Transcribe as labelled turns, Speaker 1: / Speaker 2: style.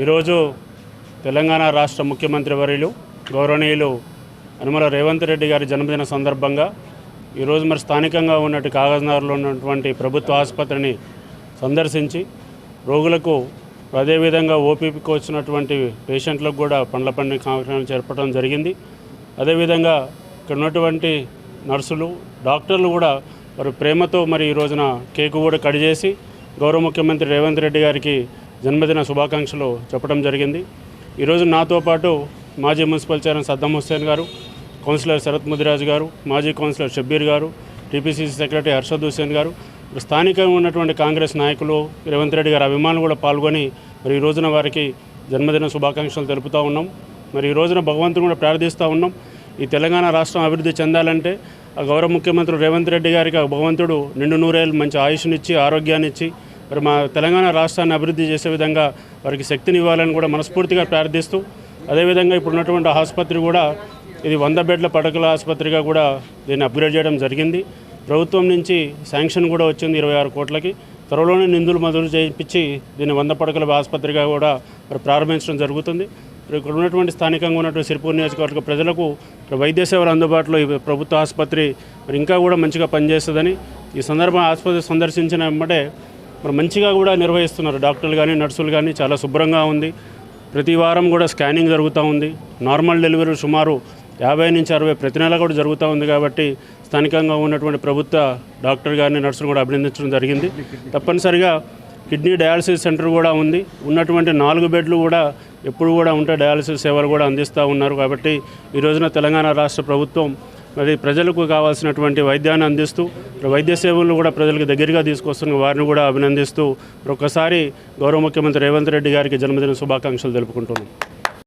Speaker 1: ఈరోజు తెలంగాణ రాష్ట్ర ముఖ్యమంత్రి వర్యులు గౌరవనీయులు యనమల రేవంత్ రెడ్డి గారి జన్మదిన సందర్భంగా ఈరోజు మరి స్థానికంగా ఉన్నట్టు కాగజ్నగర్లో ఉన్నటువంటి ప్రభుత్వ ఆసుపత్రిని సందర్శించి రోగులకు అదేవిధంగా ఓపీకి వచ్చినటువంటి పేషెంట్లకు కూడా పండ్ల పండుగ కార్యక్రమాలు చేపట్టడం జరిగింది. అదేవిధంగా ఇక్కడ ఉన్నటువంటి నర్సులు డాక్టర్లు కూడా వారి ప్రేమతో మరి ఈ రోజున కేకు కూడా కట్ చేసి గౌరవ ముఖ్యమంత్రి రేవంత్ రెడ్డి గారికి జన్మదిన శుభాకాంక్షలు చెప్పడం జరిగింది. ఈరోజు నాతో పాటు మాజీ మున్సిపల్ చైర్మన్ సద్దాం హుస్సేన్ గారు, కౌన్సిలర్ శరత్ ముదిరాజ్ గారు, మాజీ కౌన్సిలర్ షబ్బీర్ గారు, టీపీసీసీ సెక్రటరీ హర్షద్ హుస్సేన్ గారు, స్థానికంగా ఉన్నటువంటి కాంగ్రెస్ నాయకులు రేవంత్ రెడ్డి గారి అభిమానులు కూడా పాల్గొని మరి ఈ రోజున వారికి జన్మదిన శుభాకాంక్షలు తెలుపుతూ ఉన్నాం. మరి ఈ రోజున భగవంతుని కూడా ప్రార్థిస్తూ ఉన్నాం. ఈ తెలంగాణ రాష్ట్రం అభివృద్ధి చెందాలంటే ఆ గౌరవ ముఖ్యమంత్రి రేవంత్ రెడ్డి గారికి ఆ భగవంతుడు నిండు నూరేళ్ళు మంచి ఆయుష్నిచ్చి ఆరోగ్యాన్ని ఇచ్చి మరి మా తెలంగాణ రాష్ట్రాన్ని అభివృద్ధి చేసే విధంగా వారికి శక్తిని ఇవ్వాలని కూడా మనస్ఫూర్తిగా ప్రార్థిస్తూ, అదేవిధంగా ఇప్పుడు ఉన్నటువంటి ఆసుపత్రి కూడా ఇది 100 బెడ్ల పడకల ఆసుపత్రిగా కూడా దీన్ని అప్గ్రేడ్ చేయడం జరిగింది. ప్రభుత్వం నుంచి శాంక్షన్ కూడా వచ్చింది 26 కోట్లకి. త్వరలోనే నిధులు మంజూరు చేయించి దీన్ని 100 పడకల ఆసుపత్రిగా కూడా మరి ప్రారంభించడం జరుగుతుంది. ఇక్కడ ఉన్నటువంటి స్థానికంగా ఉన్నటువంటి సిరిపూర్ నియోజకవర్గ ప్రజలకు వైద్య సేవలు అందుబాటులో ఈ ప్రభుత్వ ఆసుపత్రి మరి ఇంకా కూడా మంచిగా పనిచేస్తుందని ఈ సందర్భంగా ఆసుపత్రి సందర్శించిన వెంబడే మరి మంచిగా కూడా నిర్వహిస్తున్నారు. డాక్టర్లు కానీ నర్సులు కానీ చాలా శుభ్రంగా ఉంది. ప్రతి వారం కూడా స్కానింగ్ జరుగుతూ ఉంది. నార్మల్ డెలివరీ సుమారు 50 నుంచి 60 ప్రతి నెల కూడా జరుగుతూ ఉంది. కాబట్టి స్థానికంగా ఉన్నటువంటి ప్రభుత్వ డాక్టర్ గారిని నర్సులు కూడా అభినందించడం జరిగింది. తప్పనిసరిగా కిడ్నీ డయాలసిస్ సెంటర్ కూడా ఉంది. ఉన్నటువంటి 4 బెడ్లు కూడా ఎప్పుడు కూడా ఉంటే డయాలసిస్ సేవలు కూడా అందిస్తూ ఉన్నారు. కాబట్టి ఈ రోజున తెలంగాణ రాష్ట్ర ప్రభుత్వం మరి ప్రజలకు కావాల్సినటువంటి వైద్యాన్ని అందిస్తూ వైద్య సేవలను కూడా ప్రజలకు దగ్గరగా తీసుకొస్తున్న వారిని కూడా అభినందిస్తూ ఒక్కసారి గౌరవ ముఖ్యమంత్రి రేవంత్ రెడ్డి గారికి జన్మదిన శుభాకాంక్షలు తెలుపుకుంటున్నాం.